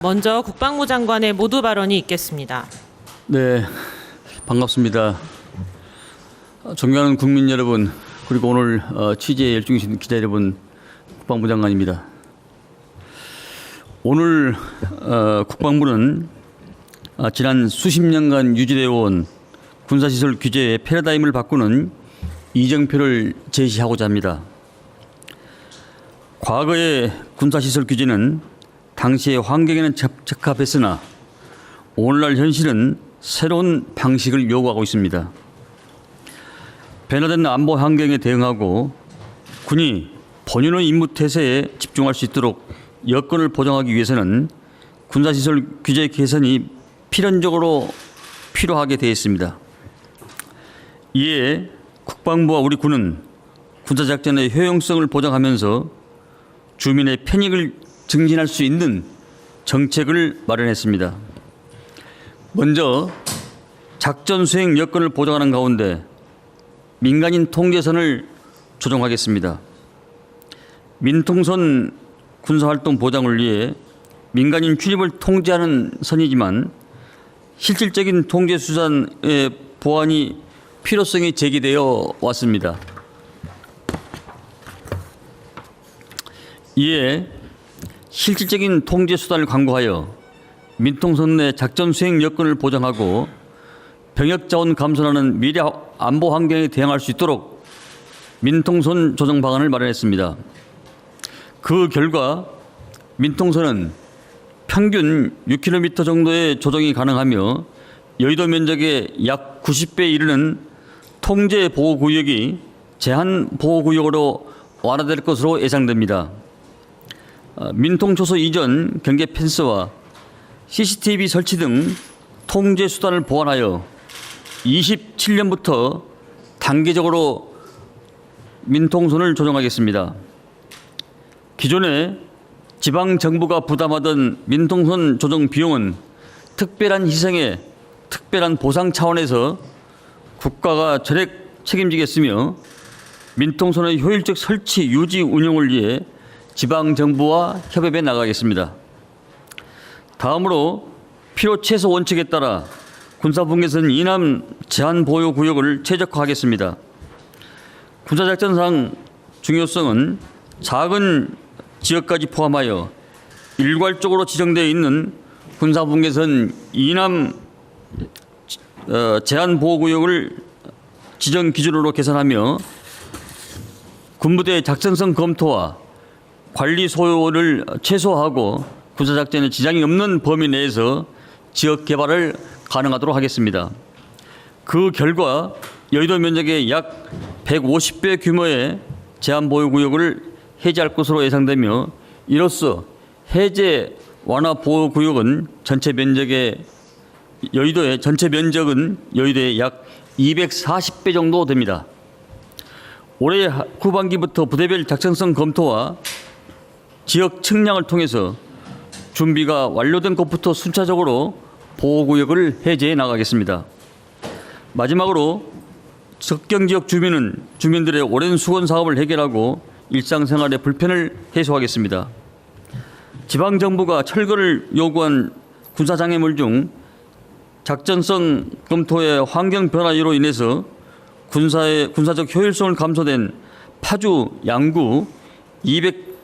먼저 국방부 장관의 모두 발언이 있겠습니다. 네, 반갑습니다. 존경하는 국민 여러분, 그리고 오늘 취재에 열중이신 기자 여러분, 국방부 장관입니다. 오늘 국방부는 지난 수십 년간 유지되어 온 군사시설 규제의 패러다임을 바꾸는 이정표를 제시하고자 합니다. 과거의 군사시설 규제는 당시의 환경에는 적합했으나 오늘날 현실은 새로운 방식을 요구하고 있습니다. 변화된 안보 환경에 대응하고 군이 본연의 임무 태세에 집중할 수 있도록 여건을 보장하기 위해서는 군사시설 규제 개선이 필연적으로 필요하게 되어 있습니다. 이에 국방부와 우리 군은 군사작전의 효용성을 보장하면서 주민의 편익을 증진할 수 있는 정책을 마련했습니다. 먼저 작전 수행 여건을 보장하는 가운데 민간인 통제선을 조정하겠습니다. 민통선 군사활동 보장을 위해 민간인 출입을 통제하는 선이지만 실질적인 통제 수단의 보완이 필요성이 제기되어 왔습니다. 이에 실질적인 통제 수단을 강구하여 민통선 내 작전 수행 여건을 보장하고 병역 자원 감소하는 미래 안보 환경에 대응할 수 있도록 민통선 조정 방안을 마련했습니다. 그 결과 민통선은 평균 6km 정도의 조정이 가능하며 여의도 면적의 약 90배에 이르는 통제 보호구역이 제한 보호구역으로 완화될 것으로 예상됩니다. 민통초소 이전 경계 펜스와 CCTV 설치 등 통제 수단을 보완하여 27년부터 단계적으로 민통선을 조정하겠습니다. 기존에 지방정부가 부담하던 민통선 조정 비용은 특별한 희생에 특별한 보상 차원에서 국가가 전액 책임지겠으며 민통선의 효율적 설치, 유지, 운영을 위해 지방정부와 협업해 나가겠습니다. 다음으로 필요 최소 원칙에 따라 군사분계선 이남 제한보호구역을 최적화하겠습니다. 군사작전상 중요성은 작은 지역까지 포함하여 일괄적으로 지정되어 있는 군사분계선 이남 제한보호구역을 지정 기준으로 개선하며 군부대 작전성 검토와 관리 소요를 최소화하고 군사작전에 지장이 없는 범위 내에서 지역 개발을 가능하도록 하겠습니다. 그 결과 여의도 면적의 약 150배 규모의 제한보호구역을 해제할 것으로 예상되며 이로써 해제 완화 보호구역은 여의도의 전체 면적은 여의도의 약 240배 정도 됩니다. 올해 후반기부터 부대별 작전성 검토와 지역 측량을 통해서 준비가 완료된 곳부터 순차적으로 보호구역을 해제해 나가겠습니다. 마지막으로 접경지역 주민들의 오랜 수건 사업을 해결하고 일상생활의 불편을 해소하겠습니다. 지방정부가 철거를 요구한 군사장애물 중 작전성 검토의 환경변화로 인해서 군사적 효율성을 감소된 파주, 양구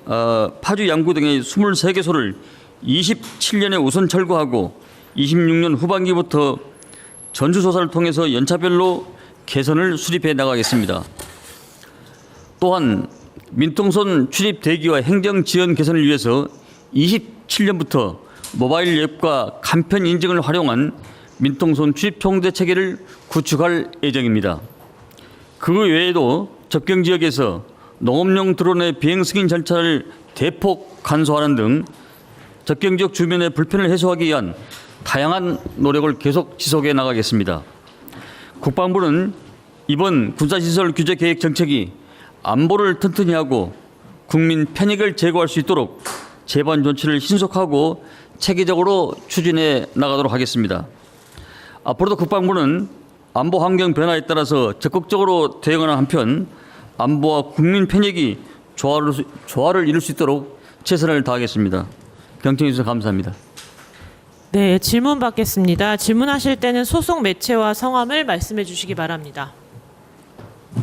등의 23개소를 27년에 우선 철거하고 26년 후반기부터 전수조사를 통해서 연차별로 개선을 수립해 나가겠습니다. 또한 민통선 출입 대기와 행정 지원 개선을 위해서 27년부터 모바일 앱과 간편 인증을 활용한 민통선 출입 통제 체계를 구축할 예정입니다. 그 외에도 접경 지역에서 농업용 드론의 비행 승인 절차를 대폭 간소화하는 등 접경 지역 주민의 불편을 해소하기 위한 다양한 노력을 계속 지속해 나가겠습니다. 국방부는 이번 군사시설 규제 계획 정책이 안보를 튼튼히 하고 국민 편익을 제고할 수 있도록 제반 조치를 신속하고 체계적으로 추진해 나가도록 하겠습니다. 앞으로도 국방부는 안보 환경 변화에 따라서 적극적으로 대응하는 한편 안보와 국민 편익이 조화를 이룰 수 있도록 최선을 다하겠습니다. 경청해 주셔서 감사합니다. 네, 질문 받겠습니다. 질문하실 때는 소속 매체와 성함을 말씀해 주시기 바랍니다.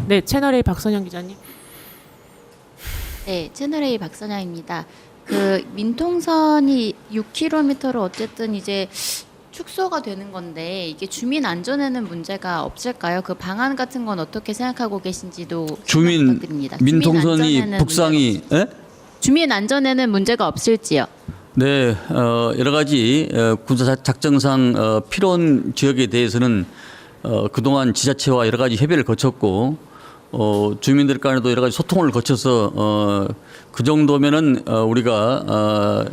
네, 채널A 박선영 기자님. 네, 채널A 박선영입니다. 그 민통선이 6km로 어쨌든 이제 축소가 되는 건데 이게 주민 안전에는 문제가 없을까요? 그 방안 같은 건 어떻게 생각하고 계신지도 주민 부탁드립니다. 민통선이 안전에는 북상이 주민 안전에는 문제가 없을지요? 네, 여러 가지 군사 작전상 필요한 지역에 대해서는 그동안 지자체와 여러 가지 협의를 거쳤고 주민들 간에도 여러 가지 소통을 거쳐서 그 정도면은 우리가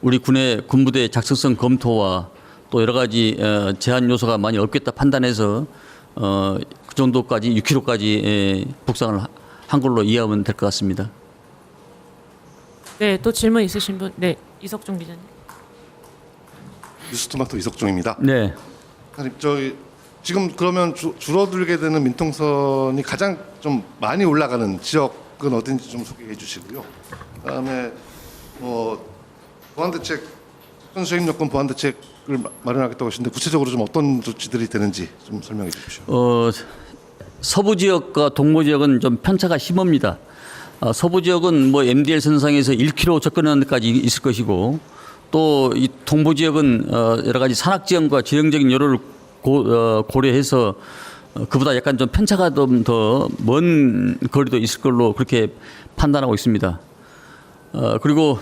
우리 군의 군부대 작성성 검토와 또 여러 가지 제한 요소가 많이 없겠다 판단해서 그 정도까지 6km까지 북상을 한 걸로 이해하면 될 것 같습니다. 네, 또 질문 있으신 분? 네, 이석종 기자님. 뉴스토마토 이석종입니다. 네. 아니, 저희 지금 그러면 줄어들게 되는 민통선이 가장 좀 많이 올라가는 지역은 어딘지 좀 소개해 주시고요. 그다음에 보완대책, 수입 여건 보완대책을 마련하겠다고 하시는데 구체적으로 좀 어떤 조치들이 되는지 좀 설명해 주십시오. 서부 지역과 동부 지역은 좀 편차가 심합니다. 서부 지역은 뭐 MDL 선상에서 1km 접근하는 데까지 있을 것이고 또 이 동부 지역은 여러 가지 산악 지형과 지형적인 요로를 고려해서 그보다 약간 좀 편차가 좀 더 먼 거리도 있을 걸로 그렇게 판단하고 있습니다. 그리고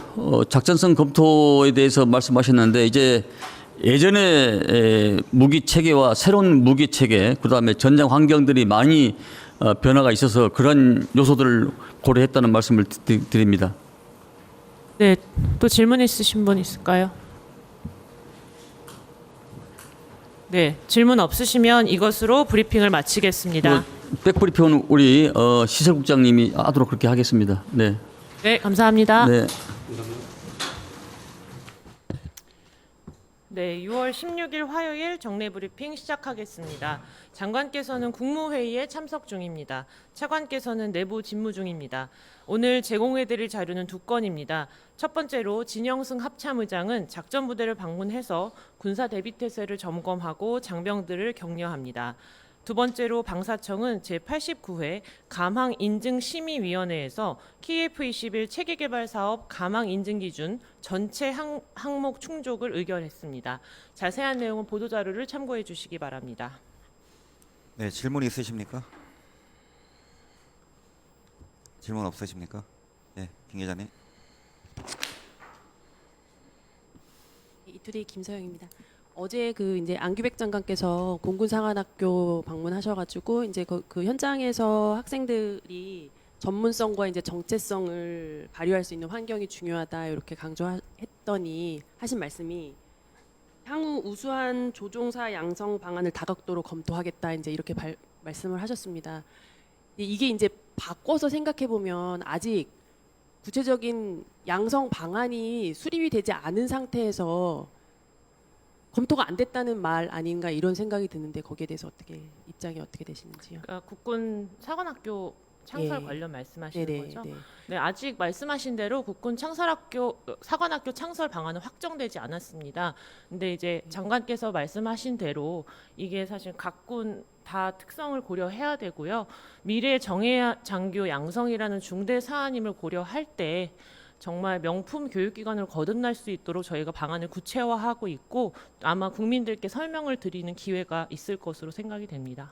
작전성 검토에 대해서 말씀하셨는데 이제 예전에 무기 체계와 새로운 무기 체계 그다음에 전장 환경들이 많이 변화가 있어서 그런 요소들을 고려했다는 말씀을 드립니다. 네, 또 질문 있으신 분 있을까요? 네, 질문 없으시면 이것으로 브리핑을 마치겠습니다. 백브리핑은 우리 시설국장님이 하도록 그렇게 하겠습니다. 네. 네, 감사합니다. 네. 네, 6월 16일 화요일 정례 브리핑 시작하겠습니다. 장관께서는 국무회의에 참석 중입니다. 차관께서는 내부 직무 중입니다. 오늘 제공해드릴 자료는 두 건입니다. 첫 번째로 진영승 합참의장은 작전부대를 방문해서 군사 대비태세를 점검하고 장병들을 격려합니다. 두 번째로 방사청은 제89회 감항인증심의위원회에서 KF21 체계개발사업 감항인증기준 전체 항목 충족을 의결했습니다. 자세한 내용은 보도자료를 참고해 주시기 바랍니다. 네, 질문 있으십니까? 질문 없으십니까? 네, 김 기자님. 이투데이 김서영입니다. 어제 그 이제 안규백 장관께서 공군사관학교 방문하셔가지고 이제 그 현장에서 학생들이 전문성과 이제 정체성을 발휘할 수 있는 환경이 중요하다 이렇게 강조했더니 하신 말씀이 향후 우수한 조종사 양성 방안을 다각도로 검토하겠다 이제 이렇게 말씀을 하셨습니다. 이게 이제 바꿔서 생각해 보면 아직 구체적인 양성 방안이 수립이 되지 않은 상태에서 검토가 안 됐다는 말 아닌가 이런 생각이 드는데 거기에 대해서 입장이 어떻게 되시는지요? 그러니까 국군 사관학교 창설 예. 관련 말씀하시는 네네, 거죠? 네. 네, 아직 말씀하신 대로 국군 사관학교 창설 방안은 확정되지 않았습니다. 근데 이제 장관께서 말씀하신 대로 이게 사실 각군 다 특성을 고려해야 되고요. 미래 정예 장교 양성이라는 중대 사안임을 고려할 때 정말 명품 교육기관을 거듭날 수 있도록 저희가 방안을 구체화하고 있고 아마 국민들께 설명을 드리는 기회가 있을 것으로 생각이 됩니다.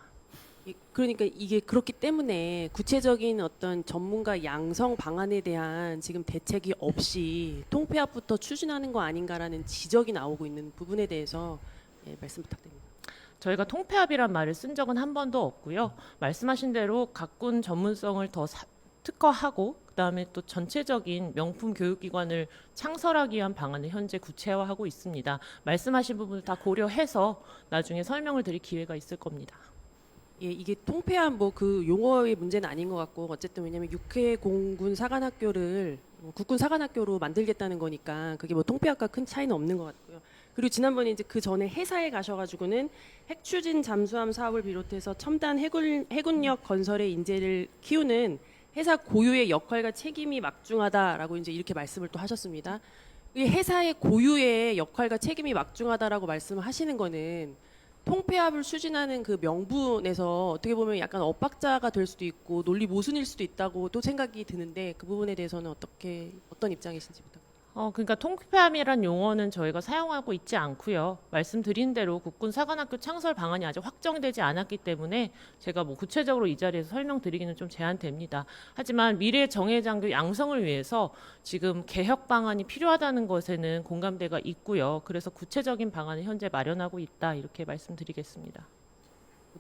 그러니까 이게 그렇기 때문에 구체적인 어떤 전문가 양성 방안에 대한 지금 대책이 없이 통폐합부터 추진하는 거 아닌가라는 지적이 나오고 있는 부분에 대해서 말씀 부탁드립니다. 저희가 통폐합이란 말을 쓴 적은 한 번도 없고요. 말씀하신 대로 각군 전문성을 더 특화하고 그다음에 또 전체적인 명품 교육기관을 창설하기 위한 방안을 현재 구체화하고 있습니다. 말씀하신 부분을 다 고려해서 나중에 설명을 드릴 기회가 있을 겁니다. 예, 이게 통폐합 뭐 그 용어의 문제는 아닌 것 같고 어쨌든 왜냐하면 6회 공군 사관학교를 국군 사관학교로 만들겠다는 거니까 그게 뭐 통폐합과 큰 차이는 없는 것 같고요. 그리고 지난번에 이제 그 전에 해사에 가셔가지고는 핵추진 잠수함 사업을 비롯해서 첨단 해군력 건설의 인재를 키우는 해사 고유의 역할과 책임이 막중하다라고 이제 이렇게 말씀을 또 하셨습니다. 이 회사의 고유의 역할과 책임이 막중하다라고 말씀하시는 거는 통폐합을 추진하는 그 명분에서 어떻게 보면 약간 엇박자가 될 수도 있고 논리 모순일 수도 있다고 또 생각이 드는데 그 부분에 대해서는 어떤 입장이신지 부탁드립니다. 그러니까 통폐합이란 용어는 저희가 사용하고 있지 않고요. 말씀드린 대로 국군 사관학교 창설 방안이 아직 확정되지 않았기 때문에 제가 뭐 구체적으로 이 자리에서 설명드리기는 좀 제한됩니다. 하지만 미래 정예장교 양성을 위해서 지금 개혁 방안이 필요하다는 것에는 공감대가 있고요. 그래서 구체적인 방안을 현재 마련하고 있다 이렇게 말씀드리겠습니다.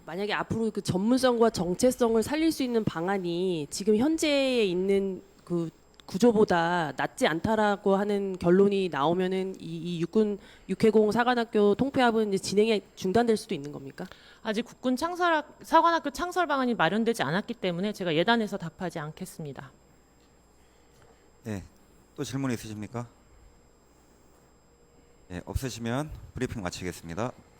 만약에 앞으로 그 전문성과 정체성을 살릴 수 있는 방안이 지금 현재에 있는 그 구조보다 낫지 않다라고 하는 결론이 나오면은 이 육군 6회공 사관학교 통폐합은 이제 진행이 중단될 수도 있는 겁니까? 아직 국군 사관학교 창설 방안이 마련되지 않았기 때문에 제가 예단해서 답하지 않겠습니다. 예, 또 질문 있으십니까? 예, 없으시면 브리핑 마치겠습니다.